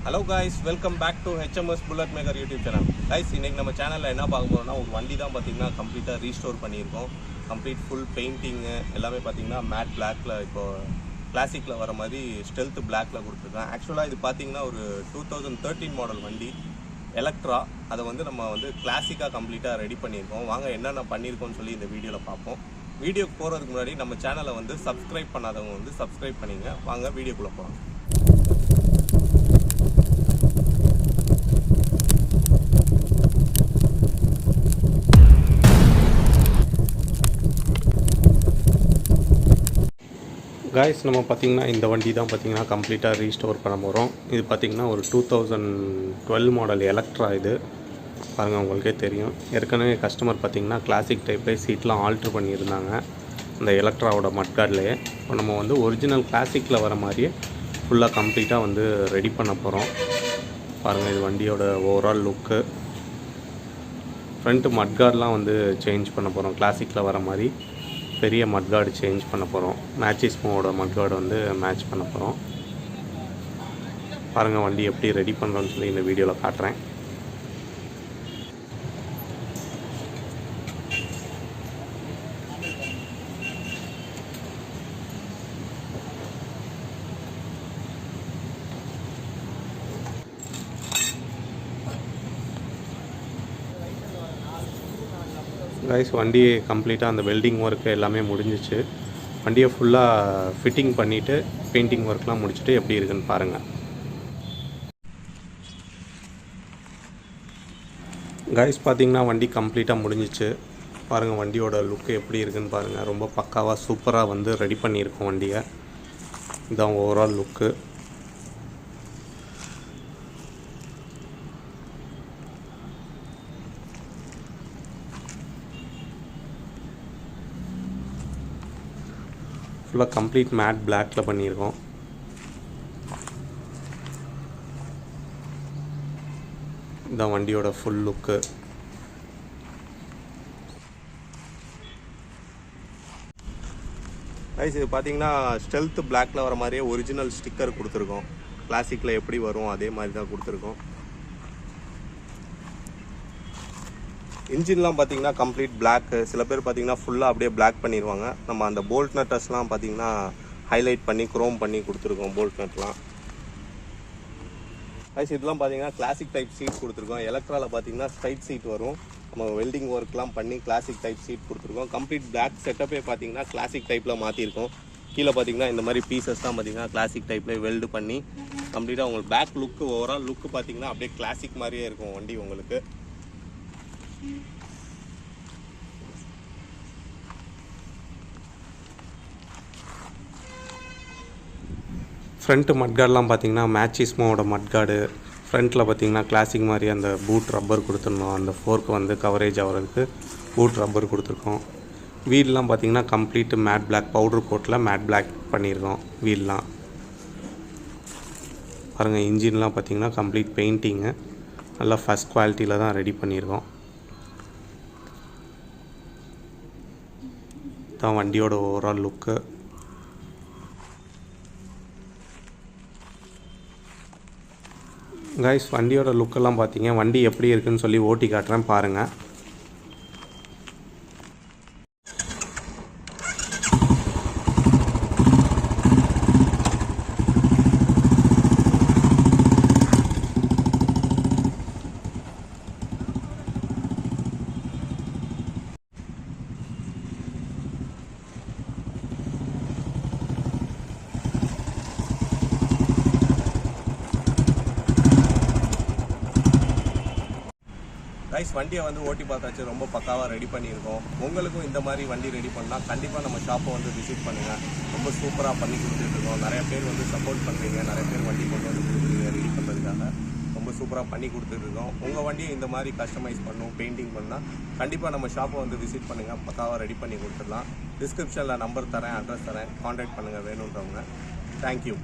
Hello guys, welcome back to HMS Bullet Maker YouTube channel. Guys, இன்னைக்கு நம்ம சேனல்ல என்ன பார்க்க போறோம்னா ஒரு வண்டி தான் பாத்தீங்கன்னா கம்ப்ளீட்டா ரீஸ்டோர் பண்ணியிருக்கோம். கம்ப்ளீட் ஃபுல் பெயிண்டிங் எல்லாமே பாத்தீங்கன்னா மேட் பிளாக்ல இப்போ கிளாசிக்ல வர மாதிரி ஸ்டெல்த் பிளாக்ல கொடுத்துருக்கேன். ஆக்சுவலா இது பாத்தீங்கன்னா ஒரு 2013 மாடல் வண்டி எலக்ட்ரா. அதை வந்து நம்ம வந்து கிளாசிக்கா கம்ப்ளீட்டா ரெடி பண்ணியிருக்கோம். வாங்க என்னென்ன பண்ணியிருக்கோம்னு சொல்லி இந்த வீடியோல பார்ப்போம். வீடியோக்கு போறதுக்கு முன்னாடி நம்ம சேனலை வந்து சப்ஸ்கிரைப் பண்ணாதவங்க வந்து சப்ஸ்கிரைப் பண்ணிங்க. வாங்க வீடியோக்குள்ள போகலாம். காய்ஸ், நம்ம பார்த்திங்கன்னா இந்த வண்டி தான் பார்த்திங்கன்னா கம்ப்ளீட்டாக ரீஸ்டோர் பண்ண போகிறோம். இது பார்த்திங்கன்னா ஒரு 2012 மாடல் எலக்ட்ரா. இது பாருங்கள், உங்களுக்கே தெரியும். ஏற்கனவே கஸ்டமர் பார்த்திங்கன்னா கிளாசிக் டைப்லேயே சீட்லாம் ஆல்ட்ரு பண்ணியிருந்தாங்க அந்த எலக்ட்ராவோட மட்கார்ட்லேயே. இப்போ நம்ம வந்து ஒரிஜினல் கிளாசிக்கில் வர மாதிரியே ஃபுல்லாக கம்ப்ளீட்டாக வந்து ரெடி பண்ண போகிறோம். பாருங்கள், இது வண்டியோட ஓவரால் லுக்கு. ஃப்ரண்ட்டு மட்கார்ட்லாம் வந்து சேஞ்ச் பண்ண போகிறோம். கிளாசிக்கில் வர மாதிரி பெரிய மட்கார்டு சேஞ்ச் பண்ண போகிறோம். மேட்சிஸ்மோட மட்கார்டு வந்து மேட்ச் பண்ண போகிறோம். பாருங்கள் வண்டி எப்படி ரெடி பண்ணுறோன்னு சொல்லி இந்த வீடியோவில் காட்டுறேன். கைஸ், வண்டி கம்ப்ளீட்டாக அந்த வெல்டிங் ஒர்க்கு எல்லாமே முடிஞ்சிச்சு. வண்டியை ஃபுல்லாக ஃபிட்டிங் பண்ணிவிட்டு பெயிண்டிங் ஒர்க்லாம் முடிச்சுட்டு எப்படி இருக்குன்னு பாருங்கள். கைஸ், பார்த்திங்கன்னா வண்டி கம்ப்ளீட்டாக முடிஞ்சிச்சு. பாருங்கள் வண்டியோட லுக்கு எப்படி இருக்குன்னு பாருங்கள். ரொம்ப பக்காவாக சூப்பராக வந்து ரெடி பண்ணியிருக்கோம் வண்டியை. இதுதான் ஓவரால் லுக்கு. ஃபுல்லாக கம்ப்ளீட் மேட் பிளாக்ல பண்ணியிருக்கோம். இதுதான் வண்டியோட ஃபுல் லுக்கு. கைஸ், இது பார்த்தீங்கன்னா ஸ்டெல்த் பிளாக்ல வர மாதிரியே ஒரிஜினல் ஸ்டிக்கர் கொடுத்துருக்கோம். கிளாசிக்கில் எப்படி வரும் அதே மாதிரி தான் கொடுத்துருக்கோம். இன்ஜின்லாம் பார்த்தீங்கன்னா கம்ப்ளீட் பிளாக். சில பேர் பார்த்தீங்கன்னா ஃபுல்லாக அப்படியே பிளாக் பண்ணிடுவாங்க. நம்ம அந்த போல்ட் நட்டர்ஸ்லாம் பார்த்தீங்கன்னா ஹைலைட் பண்ணி குரோம் பண்ணி கொடுத்துருக்கோம். போல்ட் நட்லாம் ஐஸ் இதெல்லாம் பார்த்தீங்கன்னா கிளாசிக் டைப் சீட் கொடுத்துருக்கோம். எலக்ட்ராவில் பார்த்தீங்கன்னா ஸ்ட்ரைட் சீட் வரும். நம்ம வெல்டிங் ஒர்க்லாம் பண்ணி கிளாசிக் டைப் சீட் கொடுத்துருக்கோம். கம்ப்ளீட் பிளாக் செட்டப்பே பார்த்தீங்கன்னா கிளாசிக் டைப்பில் மாற்றிருக்கோம். கீழே பார்த்தீங்கன்னா இந்த மாதிரி பீசஸ் தான் பார்த்தீங்கன்னா கிளாசிக் டைப்லேயே வெல்டு பண்ணி கம்ப்ளீட்டாக உங்களுக்கு பேக் லுக்கு ஓவரால் லுக்கு பார்த்தீங்கன்னா அப்படியே கிளாசிக் மாதிரியே இருக்கும் வண்டி உங்களுக்கு. ஃப்ரண்ட்டு மட்கார்டெலாம் பார்த்தீங்கன்னா மேட்சிஸ்மோட மட்கார்டு. ஃப்ரண்ட்டில் பார்த்தீங்கன்னா கிளாசிக் மாதிரி அந்த பூட் ரப்பர் கொடுத்துருந்தோம். அந்த ஃபோர்க்கு வந்து கவரேஜ் ஆகிறதுக்கு பூட் ரப்பர் கொடுத்துருக்கோம். வீல்லாம் பார்த்தீங்கன்னா கம்ப்ளீட் மேட் பிளாக் பவுடர் கோட்டில் மேட் பிளாக் பண்ணியிருக்கோம் வீல்லாம். பாருங்கள், இன்ஜின்லாம் பார்த்தீங்கன்னா கம்ப்ளீட் பெயிண்டிங்கு நல்லா ஃபஸ்ட் குவாலிட்டியில் தான் ரெடி பண்ணியிருக்கோம். தான் வண்டியோட ஓவரால் லுக்கு. கைஸ், வண்டியோட லுக்கெல்லாம் பார்த்தீங்க. வண்டி எப்படி இருக்குன்னு சொல்லி ஓட்டி காட்டுறேன் பாருங்கள். கைஸ், வண்டியை வந்து ஓட்டி பார்த்தாச்சு. ரொம்ப பக்காவாக ரெடி பண்ணியிருக்கோம். உங்களுக்கும் இந்த மாதிரி வண்டி ரெடி பண்ணால் கண்டிப்பாக நம்ம ஷாப்பை வந்து விசிட் பண்ணுங்கள். ரொம்ப சூப்பராக பண்ணி கொடுத்துட்ருக்கோம். நிறைய பேர் வந்து சப்போர்ட் பண்ணுறீங்க. நிறைய பேர் வண்டி கொண்டு வந்து கொடுக்குறீங்க ரெடி பண்ணுறதுக்காக. ரொம்ப சூப்பராக பண்ணி கொடுத்துட்ருக்கோம். உங்கள் வண்டியை இந்த மாதிரி கஸ்டமைஸ் பண்ணணும், பெயிண்டிங் பண்ணால் கண்டிப்பாக நம்ம ஷாப்பை வந்து விசிட் பண்ணுங்கள். பக்காவாக ரெடி பண்ணி கொடுத்துடலாம். டிஸ்கிரிப்ஷனில் நம்பர் தரேன், அட்ரஸ் தரேன். கான்டாக்ட் பண்ணுங்கள் வேணுன்றவங்க. தேங்க்யூ.